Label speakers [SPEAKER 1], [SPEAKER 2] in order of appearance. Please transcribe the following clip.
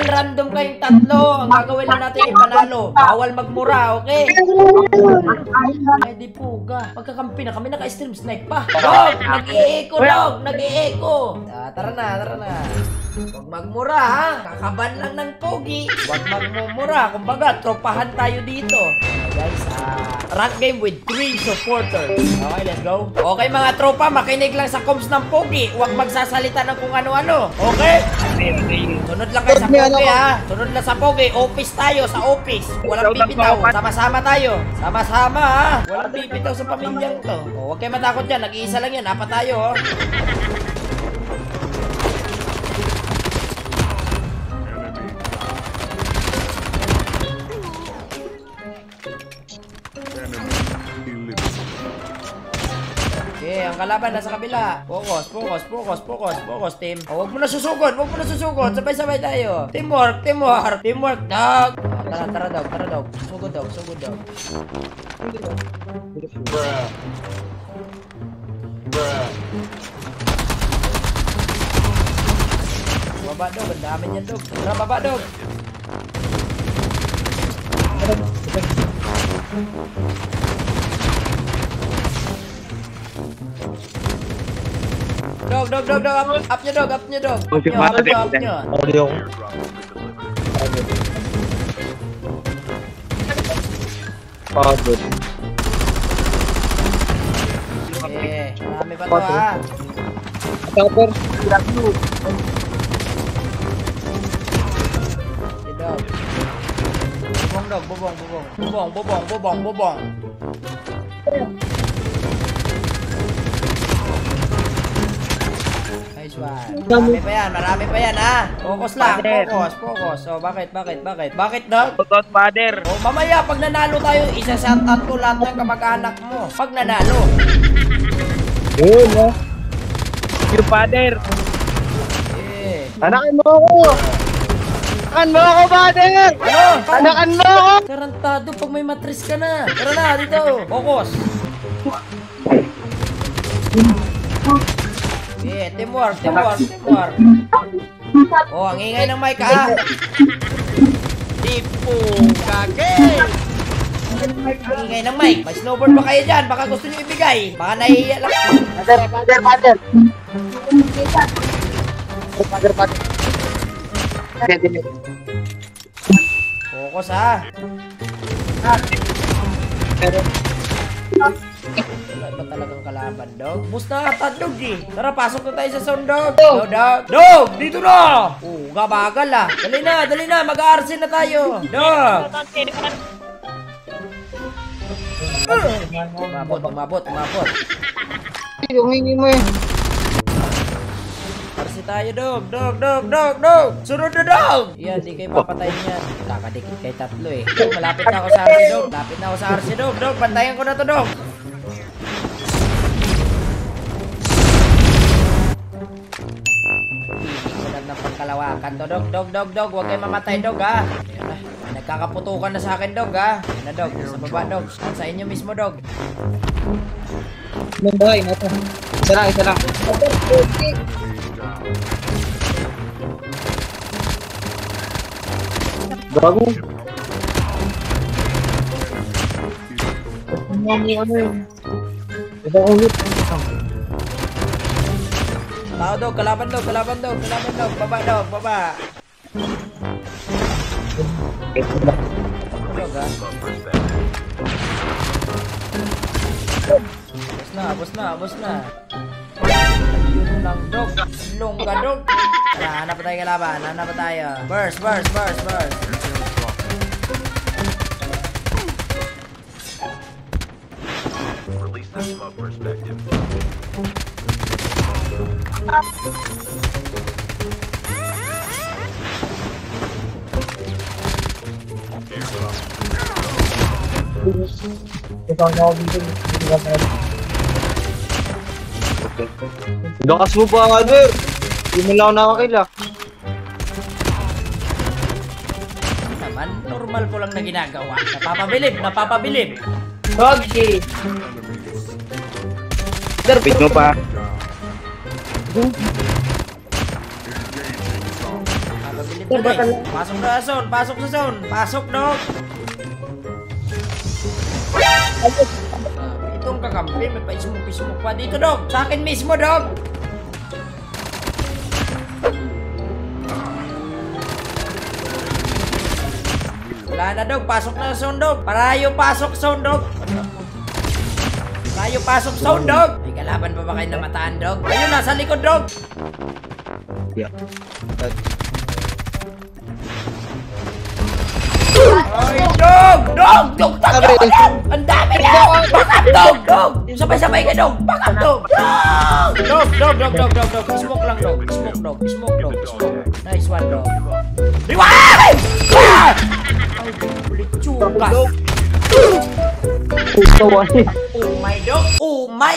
[SPEAKER 1] random kayong tatlo. Ang gagawin lang natin ay panalo. Bawal magmura, okay? Ay, di puga. Pagkakampi na kami, naka-stream snipe pa. Dog! Nag-i-echo, dog! Nag-i-echo. Tara na, tara na. Huwag magmura, ha? Kakaban lang ng pogi. Huwag magmumura. Kumbaga, tropahan tayo dito. Guys, rank game with 3 supporters. Okay, let's go. Okay, mga tropa, makinig lang sa comms ng pogi. Huwag magsasalita ng kung ano-ano. Okay? Sunod lang kayo sa pogi, ha? Sunod lang sa pogi. Office tayo, sa office. Walang pipitaw. Sama-sama tayo. Sama-sama, ha? Walang pipitaw sa pamilyang to. Huwag kayo matakot dyan. Nag-iisa lang yan. Apat tayo, oh. Okay, ang kalaban nasa kabila. Focus, focus, focus, focus, focus, team. Oh, huwag mo na susugod, huwag mo na susugod. Sabay-sabay tayo. Teamwork, teamwork, teamwork, dog. Tara, tara, dog, tara, dog. Sugod, dog, sugod, dog. Baba, dog. Ang dami niyan, dog. Tara, baba, dog. Dog, dog, dog, dog, up nyo, dog, up nyo, dog. Up nyo, up nyo.
[SPEAKER 2] Pagod.
[SPEAKER 1] Eh, marami pa to, ha.
[SPEAKER 2] Cover.
[SPEAKER 1] Eh, dog. Bubong, dog, bubong, bubong. Bubong, bubong, bubong, bubong. Nice one. Marami pa yan, ha. Focus lang, focus, focus. Oh, bakit? Bakit, dog?
[SPEAKER 2] Tot father.
[SPEAKER 1] Oh, mamaya, pag nanalo tayo, isa-shoutout ko lahat ng kamag-anak mo. Pag nanalo.
[SPEAKER 2] Yun, ha. Your father.
[SPEAKER 1] Eh.
[SPEAKER 2] Anakan mo ako. Anakan mo ako, father.
[SPEAKER 1] Ano?
[SPEAKER 2] Anakan mo ako.
[SPEAKER 1] Tarantado pag may matris ka na. Tara na, dito. Focus. Yeah, teamwork, teamwork, teamwork. Oh, ang ingay ng mic, ha? Tipo, kage! Ang ingay ng mic. May snowboard ba kayo dyan? Baka gusto nyo ibigay. Baka nahihiya lang.
[SPEAKER 2] Father.
[SPEAKER 1] Focus, ha? Wala ba talagang kalaban, dog? Bus na ata, dog, eh. Tara, pasok na tayo sa sound, dog. Dog, dog. Dog, dito na! Oh, gabagal, ah. Dali na. Mag-aarsin na tayo. Dog! Umabot.
[SPEAKER 2] Humingi mo eh.
[SPEAKER 1] Arsi tayo, dog. Sunod na, dog! Yan, di kayo papatayin yan. Kakadikit kay tatlo, eh. Dog, malapit na ako sa arsi, dog. Dog, pantayan ko na to, dog. Ilan ng pagkalawakan to, dog. Huwag kayo mamatay, dog, ha. Ayan na. Nagkakaputukan na sa akin, dog, ha. Ayan na, dog. Sa baba, dog. Sa inyo mismo, dog.
[SPEAKER 2] Anong bahay na ito? Isa lang. Bago. Ito ulit.
[SPEAKER 1] Tao, dog. Kalaban, dog. Baba, dog. Dog, ha. Abos na. Ayun lang, dog. Longga, dog. Tara, hanap pa tayo kalaban. Burst.
[SPEAKER 3] Release the smoke perspective.
[SPEAKER 2] Lakas mo pa, father. Hindi mo lang ako nakakila.
[SPEAKER 1] Naman, normal ko lang na ginagawa. Napapabilib.
[SPEAKER 2] Doggy. Wait mo pa.
[SPEAKER 1] dito dali. Pasok na zone, pasok sa zone. Pasok, dog. Itong kakampi, may pa-ismok-ismok pa dito, dog. Sa akin mismo, dog. Wala na, dog. Pasok na zone, dog. Parayo pasok zone, dog. Parayo pasok zone, dog. May kalaban pa ba kayo namataan, dog? Ayun, nasa likod, dog.
[SPEAKER 2] Yeah.
[SPEAKER 1] Ay, dog! Dog! Dog! Takbo! Ang dami na! Back up, dog! Dog! Sabay-sabay ka, dog! Back up, dog! Dog! Dog! Dog! Dog! Dog! Dog! Smoke lang, dog! Smoke, dog! Smoke, dog! Smoke! Nice one, dog! Rewind! Ay, ulit tsugas! Oh my, dog! Oh my!